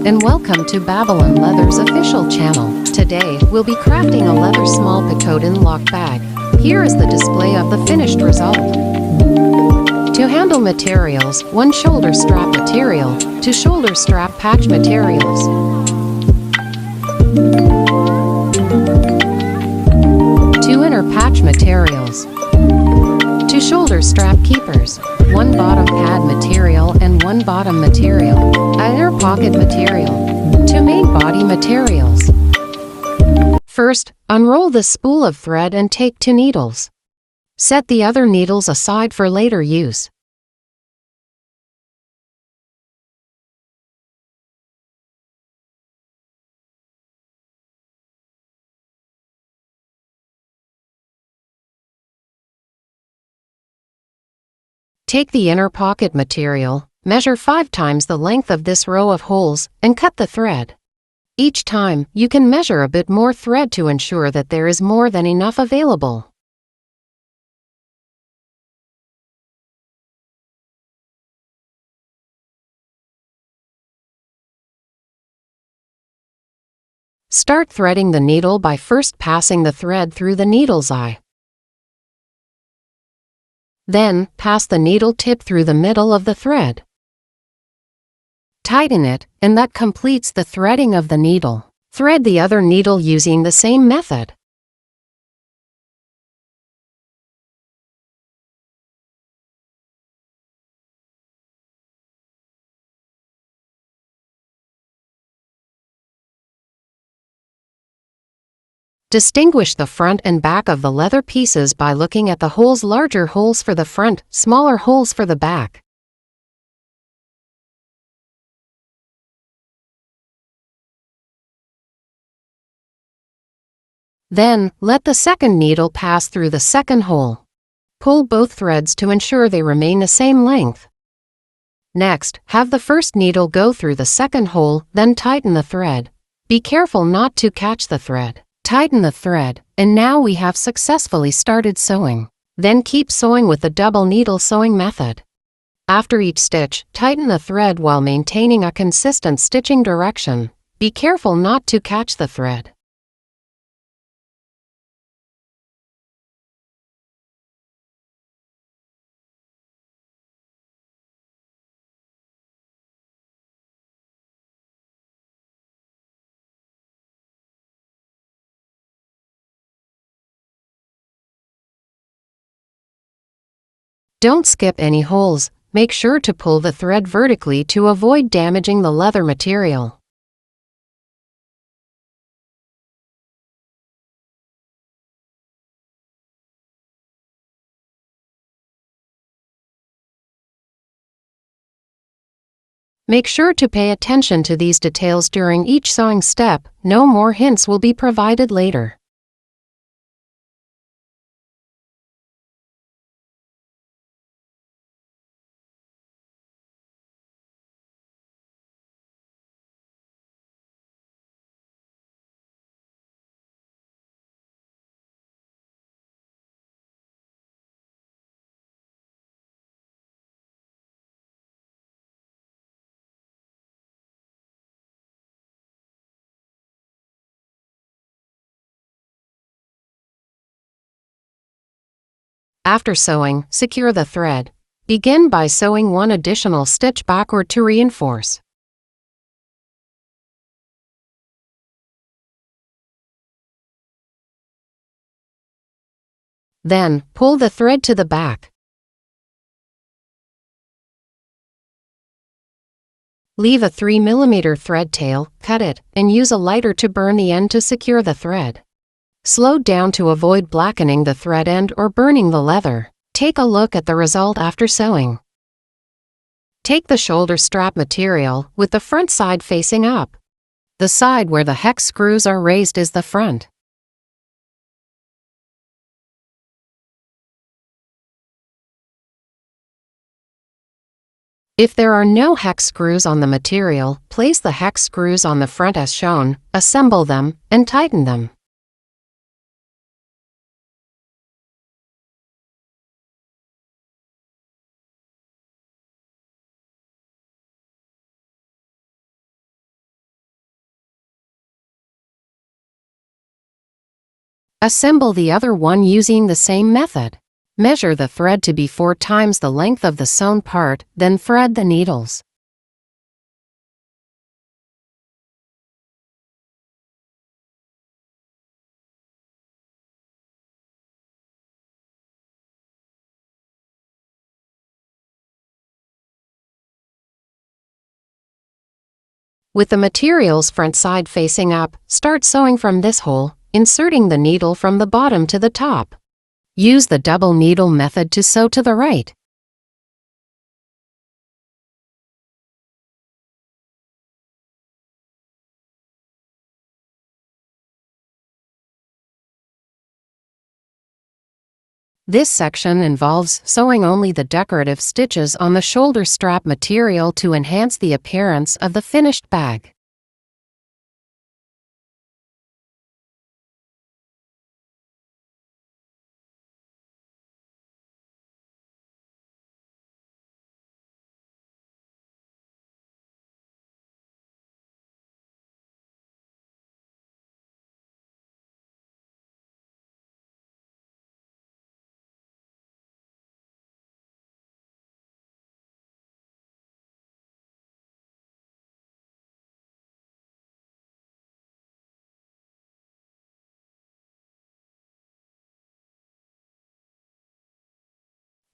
and welcome to Babylon Leather's official channel. Today, we'll be crafting a leather small Picotin lock bag. Here is the display of the finished result. To handle materials, 1 shoulder strap material, 2 shoulder strap patch materials. 2 inner patch materials. 2 shoulder strap keepers, 1 bottom pad material and 1 bottom material, an inner pocket material, 2 main body materials. First, unroll the spool of thread and take 2 needles. Set the other needles aside for later use. Take the inner pocket material, measure 5 times the length of this row of holes, and cut the thread. Each time, you can measure a bit more thread to ensure that there is more than enough available. Start threading the needle by first passing the thread through the needle's eye. Then, pass the needle tip through the middle of the thread. Tighten it, and that completes the threading of the needle. Thread the other needle using the same method. Distinguish the front and back of the leather pieces by looking at the holes: larger holes for the front, smaller holes for the back. Then, let the second needle pass through the second hole. Pull both threads to ensure they remain the same length. Next, have the first needle go through the second hole, then tighten the thread. Be careful not to catch the thread. Tighten the thread, and now we have successfully started sewing. Then keep sewing with the double needle sewing method. After each stitch, tighten the thread while maintaining a consistent stitching direction. Be careful not to catch the thread. Don't skip any holes. Make sure to pull the thread vertically to avoid damaging the leather material. Make sure to pay attention to these details during each sewing step. No more hints will be provided later. After sewing, secure the thread. Begin by sewing 1 additional stitch backward to reinforce. Then, pull the thread to the back. Leave a 3 mm thread tail, cut it, and use a lighter to burn the end to secure the thread. Slow down to avoid blackening the thread end or burning the leather. Take a look at the result after sewing. Take the shoulder strap material, with the front side facing up. The side where the hex screws are raised is the front. If there are no hex screws on the material, place the hex screws on the front as shown, assemble them, and tighten them. Assemble the other one using the same method. Measure the thread to be 4 times the length of the sewn part, then thread the needles. With the materials front side facing up, start sewing from this hole, inserting the needle from the bottom to the top. Use the double needle method to sew to the right. This section involves sewing only the decorative stitches on the shoulder strap material to enhance the appearance of the finished bag.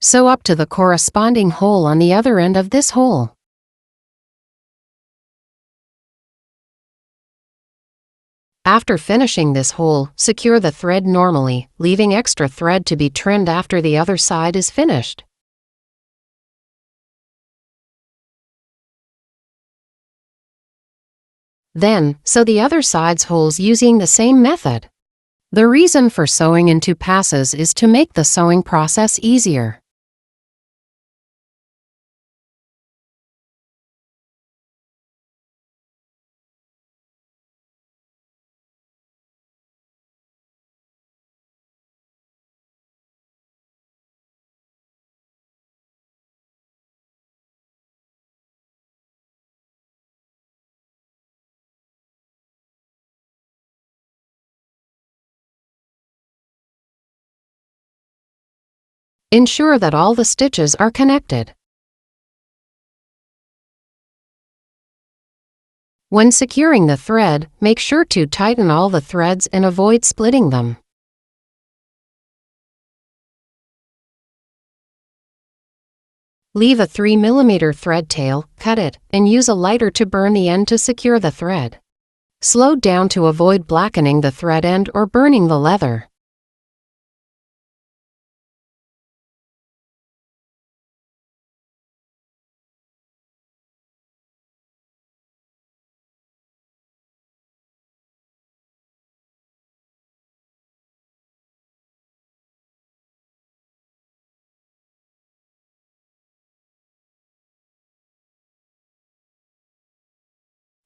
Sew up to the corresponding hole on the other end of this hole. After finishing this hole, secure the thread normally, leaving extra thread to be trimmed after the other side is finished. Then, sew the other side's holes using the same method. The reason for sewing in 2 passes is to make the sewing process easier. Ensure that all the stitches are connected. When securing the thread, make sure to tighten all the threads and avoid splitting them. Leave a 3 mm thread tail, cut it, and use a lighter to burn the end to secure the thread. Slow down to avoid blackening the thread end or burning the leather.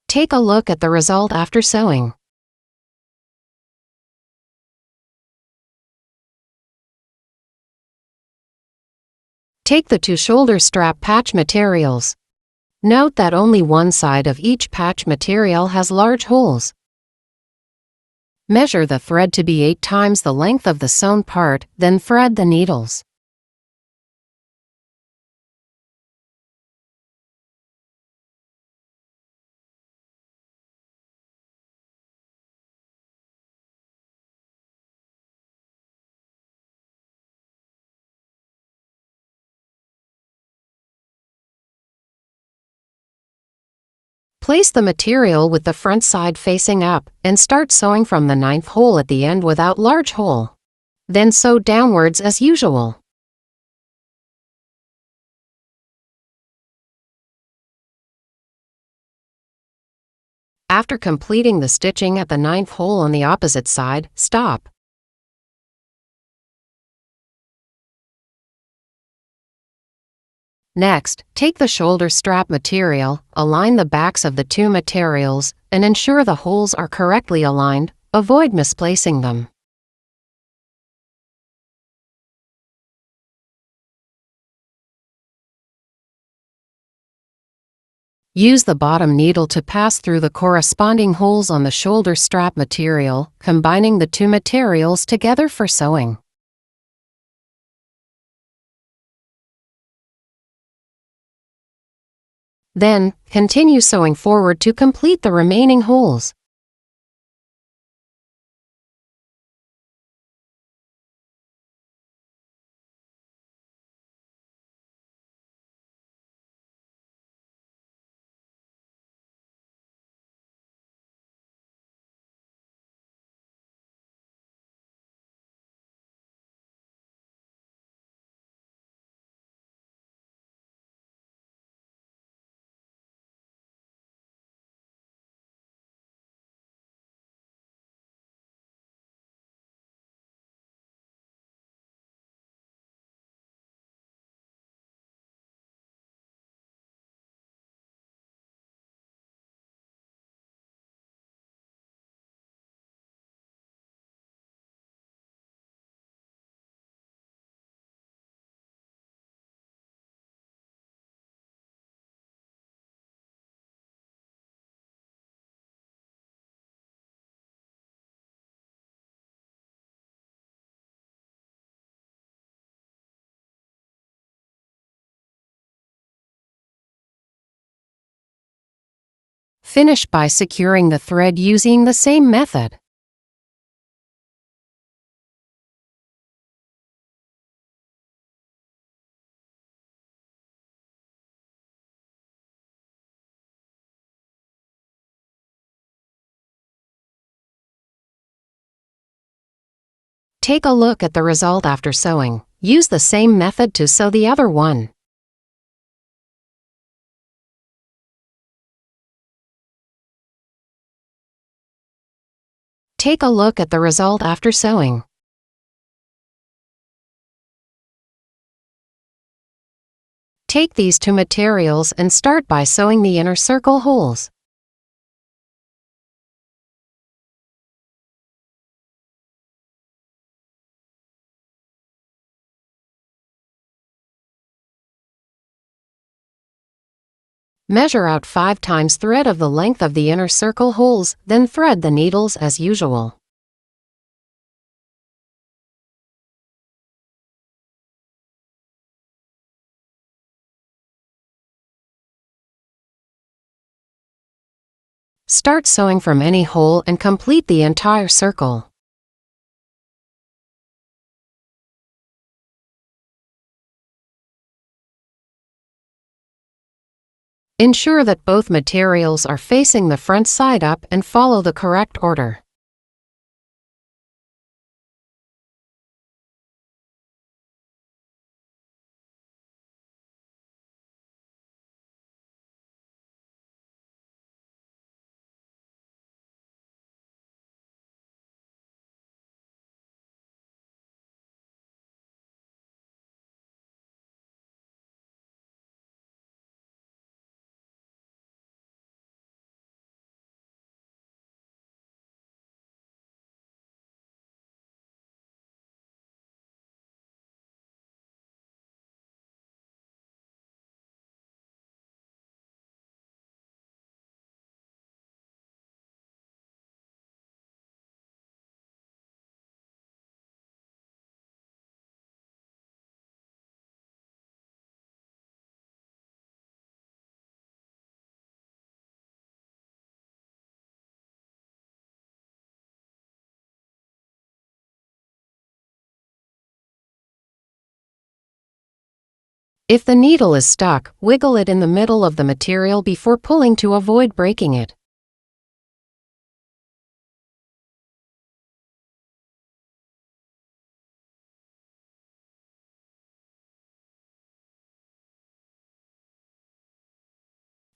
Take a look at the result after sewing. Take the 2 shoulder strap patch materials. Note that only one side of each patch material has large holes. Measure the thread to be 8 times the length of the sewn part, then thread the needles. Place the material with the front side facing up and start sewing from the 9th hole at the end without large hole. Then sew downwards as usual. After completing the stitching at the 9th hole on the opposite side, stop. Next, take the shoulder strap material, align the backs of the 2 materials, and ensure the holes are correctly aligned. Avoid misplacing them. Use the bottom needle to pass through the corresponding holes on the shoulder strap material, combining the two materials together for sewing. Then, continue sewing forward to complete the remaining holes. Finish by securing the thread using the same method. Take a look at the result after sewing. Use the same method to sew the other one. Take a look at the result after sewing. Take these two materials and start by sewing the inner circle holes. Measure out 5 times thread of the length of the inner circle holes, then thread the needles as usual. Start sewing from any hole and complete the entire circle. Ensure that both materials are facing the front side up and follow the correct order. If the needle is stuck, wiggle it in the middle of the material before pulling to avoid breaking it.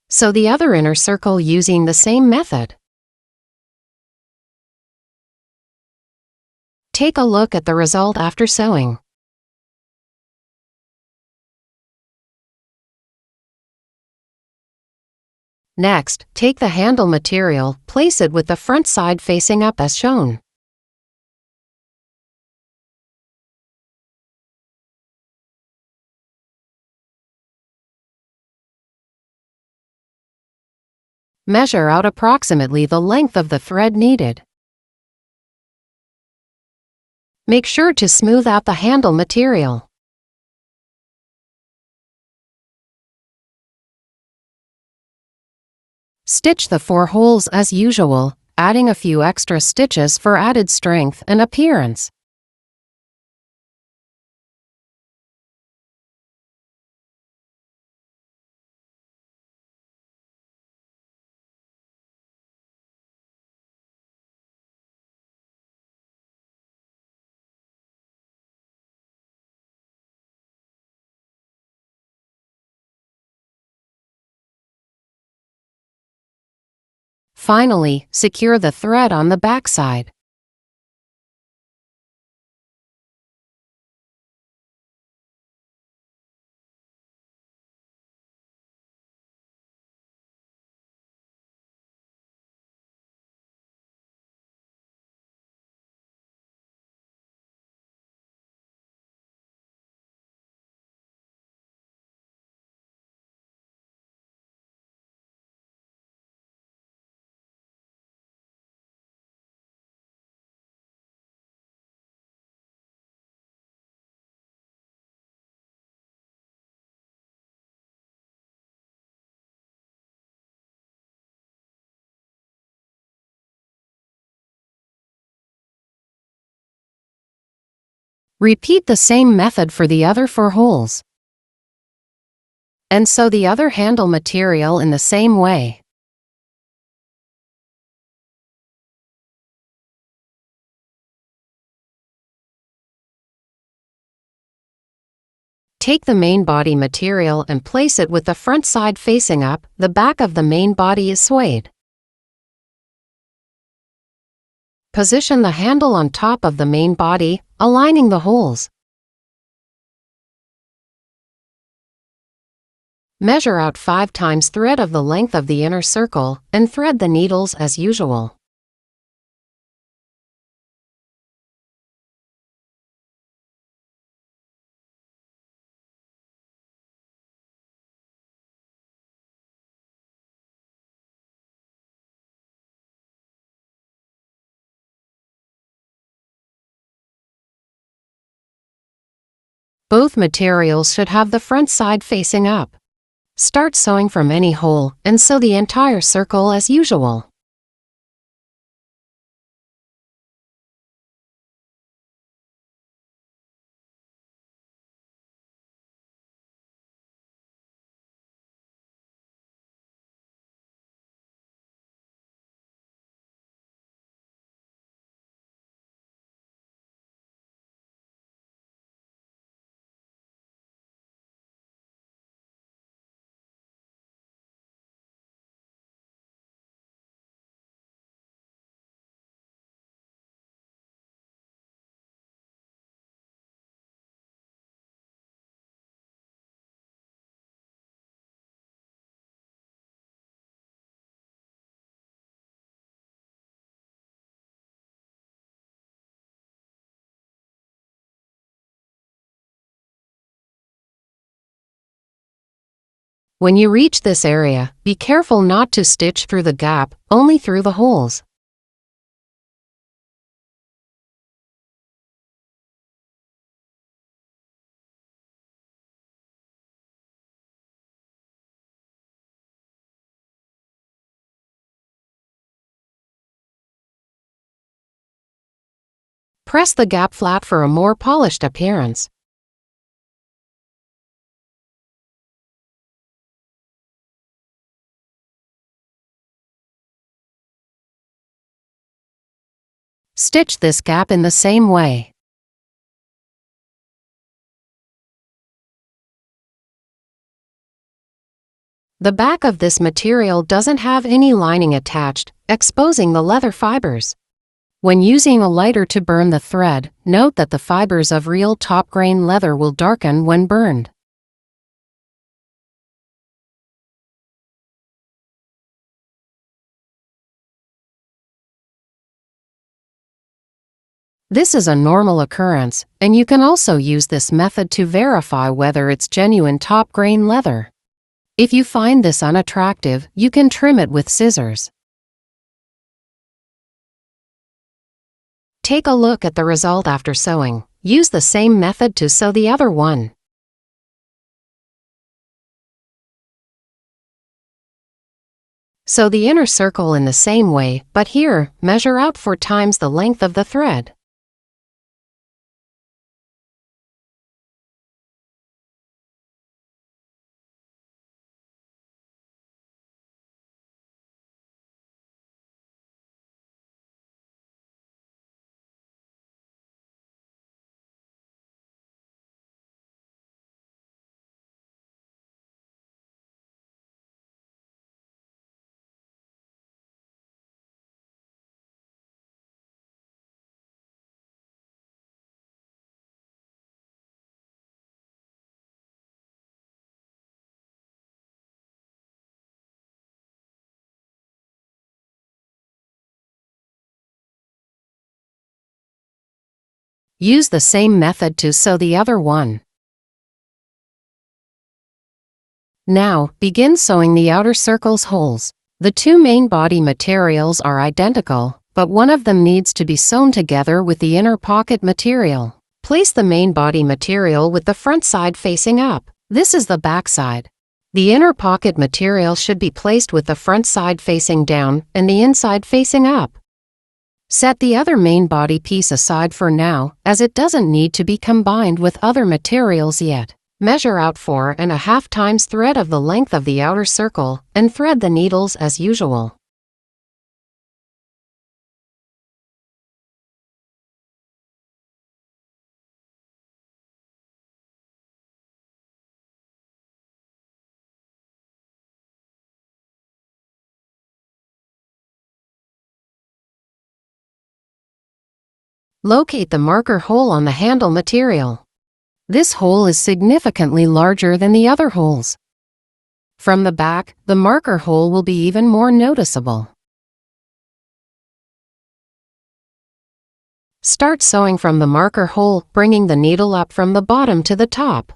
Sew the other inner circle using the same method. Take a look at the result after sewing. Next, take the handle material, place it with the front side facing up as shown. Measure out approximately the length of the thread needed. Make sure to smooth out the handle material. Stitch the 4 holes as usual, adding a few extra stitches for added strength and appearance. Finally, secure the thread on the backside. Repeat the same method for the other 4 holes. And sew the other handle material in the same way. Take the main body material and place it with the front side facing up. The back of the main body is swayed. Position the handle on top of the main body, aligning the holes. Measure out 5 times thread of the length of the inner circle and thread the needles as usual. Both materials should have the front side facing up. Start sewing from any hole and sew the entire circle as usual. When you reach this area, be careful not to stitch through the gap, only through the holes. Press the gap flat for a more polished appearance. Stitch this gap in the same way. The back of this material doesn't have any lining attached, exposing the leather fibers. When using a lighter to burn the thread, note that the fibers of real top-grain leather will darken when burned. This is a normal occurrence, and you can also use this method to verify whether it's genuine top-grain leather. If you find this unattractive, you can trim it with scissors. Take a look at the result after sewing. Use the same method to sew the other one. Sew the inner circle in the same way, but here, measure out 4 times the length of the thread. Use the same method to sew the other one. Now, begin sewing the outer circle's holes. The 2 main body materials are identical, but one of them needs to be sewn together with the inner pocket material. Place the main body material with the front side facing up. This is the back side. The inner pocket material should be placed with the front side facing down and the inside facing up. Set the other main body piece aside for now, as it doesn't need to be combined with other materials yet. Measure out 4.5 times thread of the length of the outer circle, and thread the needles as usual. Locate the marker hole on the handle material. This hole is significantly larger than the other holes. From the back, the marker hole will be even more noticeable. Start sewing from the marker hole, bringing the needle up from the bottom to the top.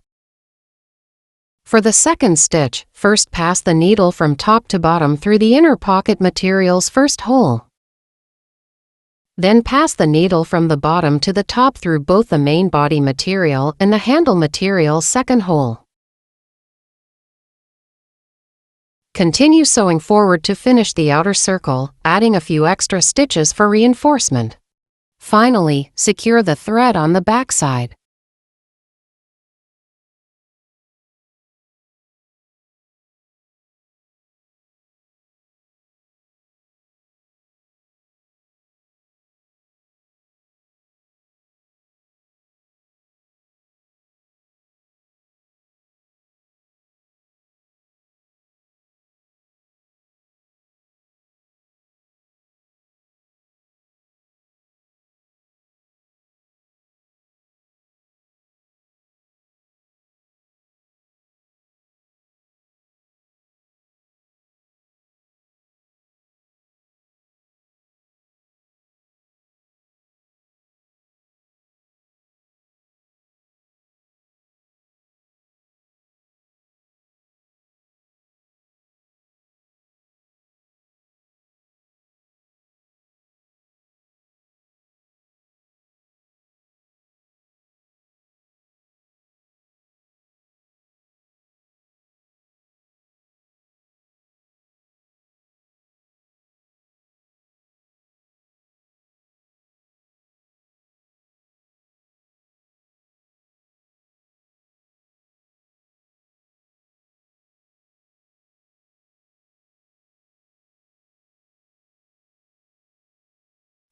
For the second stitch, first pass the needle from top to bottom through the inner pocket material's first hole. Then pass the needle from the bottom to the top through both the main body material and the handle material's second hole. Continue sewing forward to finish the outer circle, adding a few extra stitches for reinforcement. Finally, secure the thread on the back side.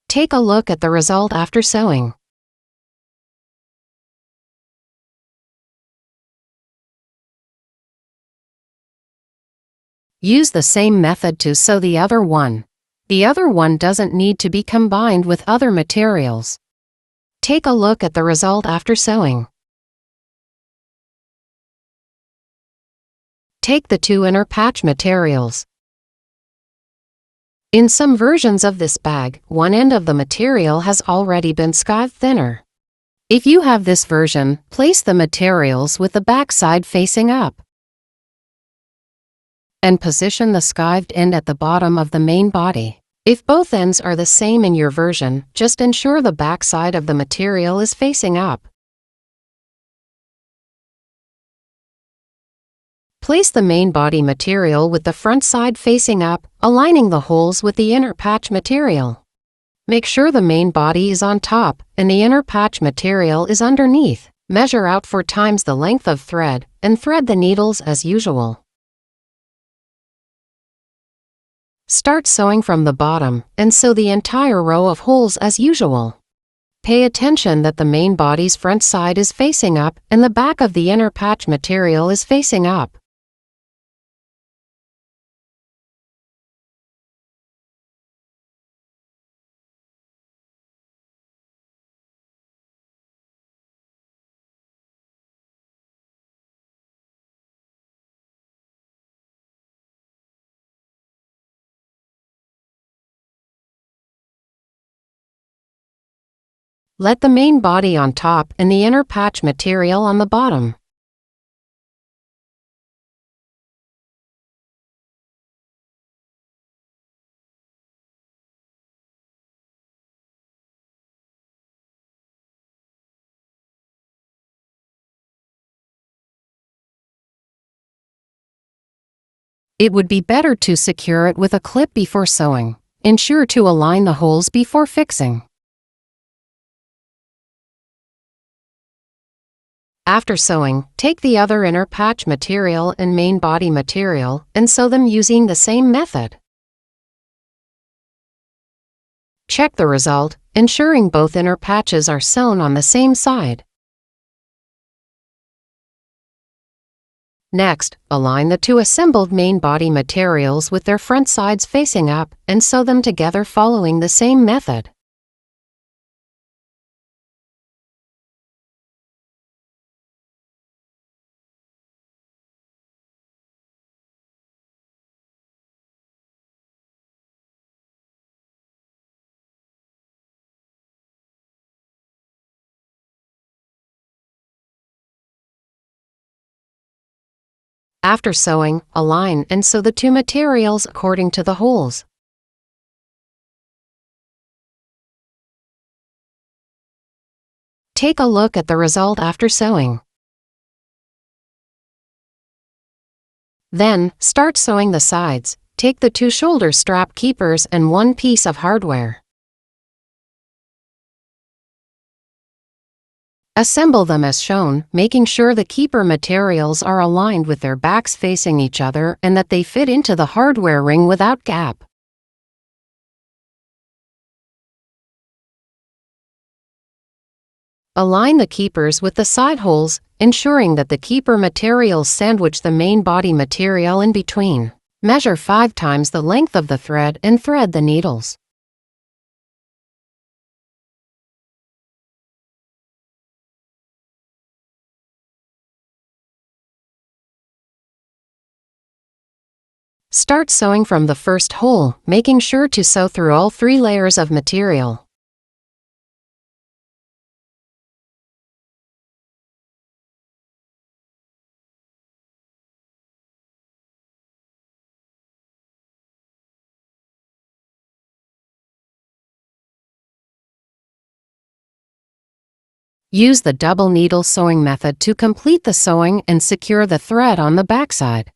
Take a look at the result after sewing. Use the same method to sew the other one. The other one doesn't need to be combined with other materials. Take a look at the result after sewing. Take the 2 inner patch materials. In some versions of this bag, one end of the material has already been scored thinner. If you have this version, place the materials with the back side facing up. and position the skived end at the bottom of the main body. If both ends are the same in your version, just ensure the back side of the material is facing up. Place the main body material with the front side facing up, aligning the holes with the inner patch material. Make sure the main body is on top and the inner patch material is underneath. Measure out 4 times the length of thread and thread the needles as usual. Start sewing from the bottom and sew the entire row of holes as usual. Pay attention that the main body's front side is facing up and the back of the inner patch material is facing up. Let the main body on top and the inner patch material on the bottom. It would be better to secure it with a clip before sewing. Ensure to align the holes before fixing. After sewing, take the other inner patch material and main body material and sew them using the same method. Check the result, ensuring both inner patches are sewn on the same side. Next, align the 2 assembled main body materials with their front sides facing up and sew them together following the same method. After sewing, align and sew the 2 materials according to the holes. Take a look at the result after sewing. Then, start sewing the sides. Take the 2 shoulder strap keepers and 1 piece of hardware. Assemble them as shown, making sure the keeper materials are aligned with their backs facing each other and that they fit into the hardware ring without gap. Align the keepers with the side holes, ensuring that the keeper materials sandwich the main body material in between. Measure 5 times the length of the thread and thread the needles. Start sewing from the first hole, making sure to sew through all 3 layers of material. Use the double needle sewing method to complete the sewing and secure the thread on the backside.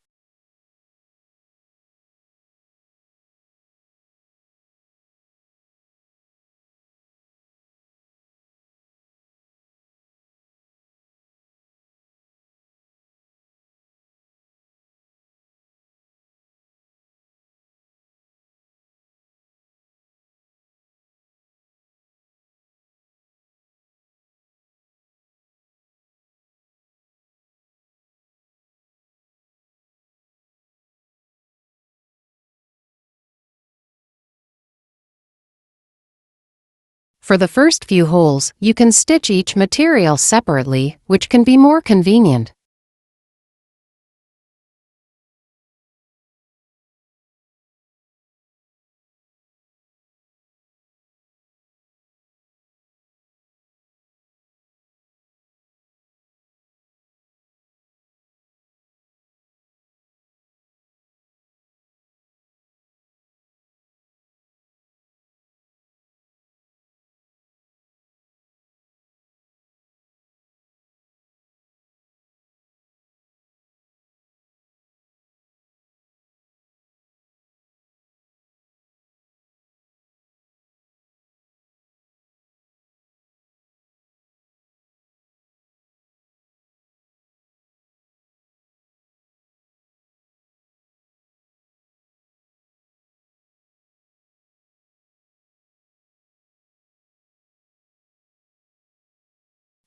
For the first few holes, you can stitch each material separately, which can be more convenient.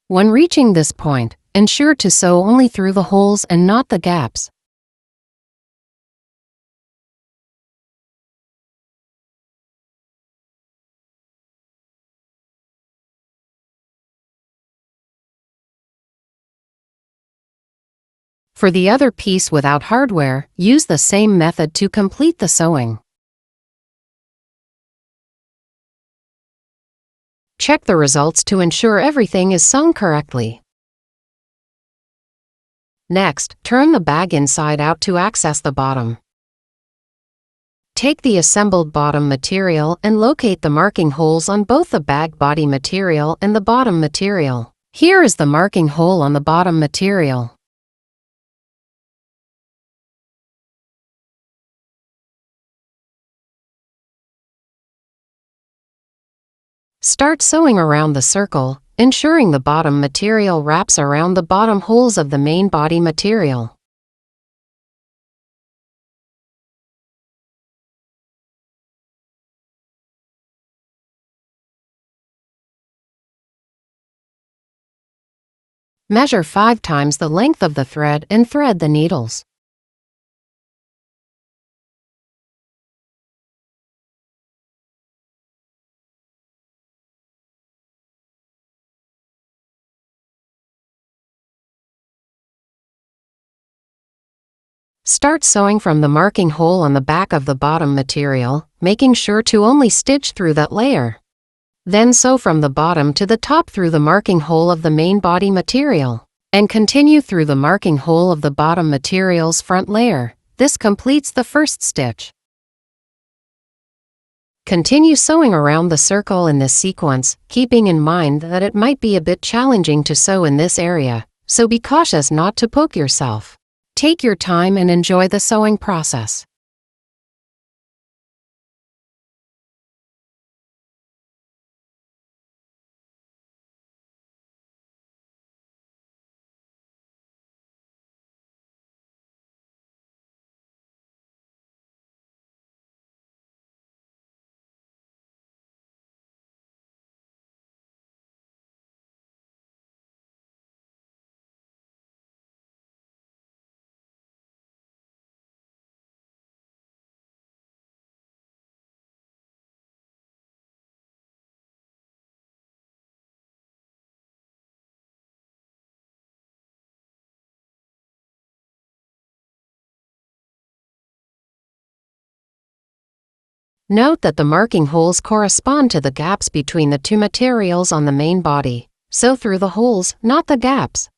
When reaching this point, ensure to sew only through the holes and not the gaps. For the other piece without hardware, use the same method to complete the sewing. Check the results to ensure everything is sewn correctly. Next, turn the bag inside out to access the bottom. Take the assembled bottom material and locate the marking holes on both the bag body material and the bottom material. Here is the marking hole on the bottom material. Start sewing around the circle, ensuring the bottom material wraps around the bottom holes of the main body material. Measure 5 times the length of the thread and thread the needles. Start sewing from the marking hole on the back of the bottom material, making sure to only stitch through that layer. Then sew from the bottom to the top through the marking hole of the main body material, and continue through the marking hole of the bottom material's front layer. This completes the first stitch. Continue sewing around the circle in this sequence, keeping in mind that it might be a bit challenging to sew in this area, so be cautious not to poke yourself. Take your time and enjoy the sewing process. Note that the marking holes correspond to the gaps between the two materials on the main body. Sew through the holes, not the gaps.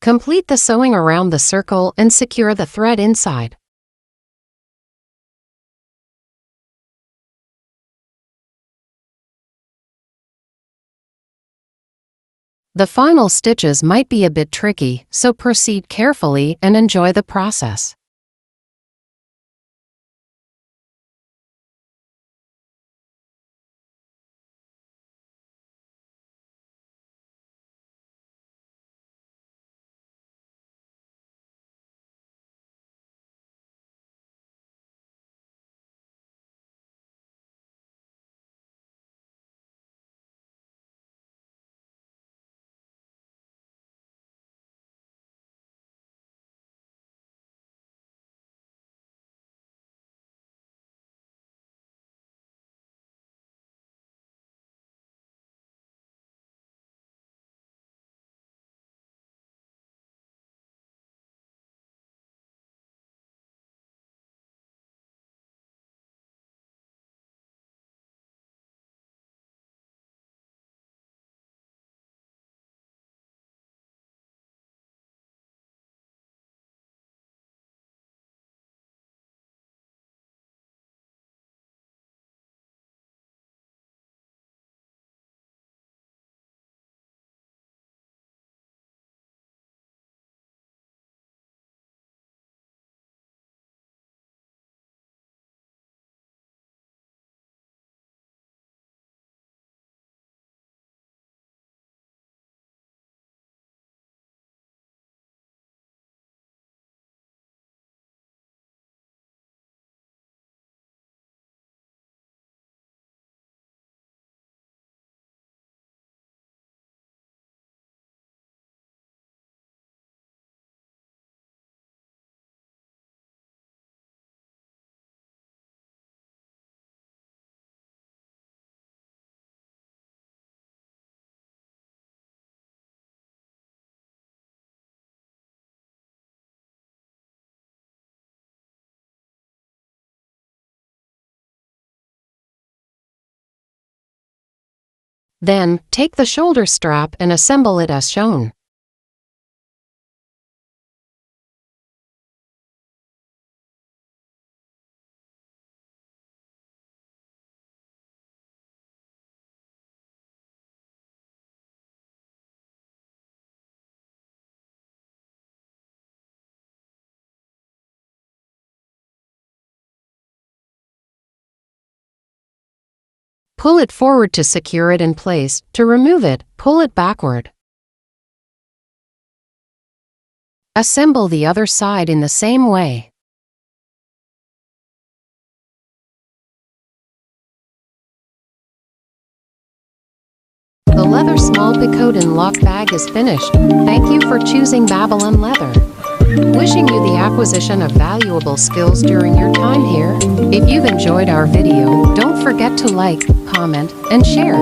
Complete the sewing around the circle and secure the thread inside. The final stitches might be a bit tricky, so proceed carefully and enjoy the process. Then, take the shoulder strap and assemble it as shown. Pull it forward to secure it in place. To remove it, pull it backward. Assemble the other side in the same way. The leather small Picotin lock bag is finished. Thank you for choosing Babylon Leather. Wishing you the acquisition of valuable skills during your time here. If you've enjoyed our video, don't forget to like, comment, and share.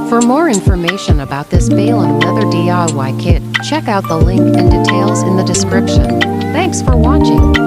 For more information about this Babylon Leather DIY kit, check out the link and details in the description. Thanks for watching.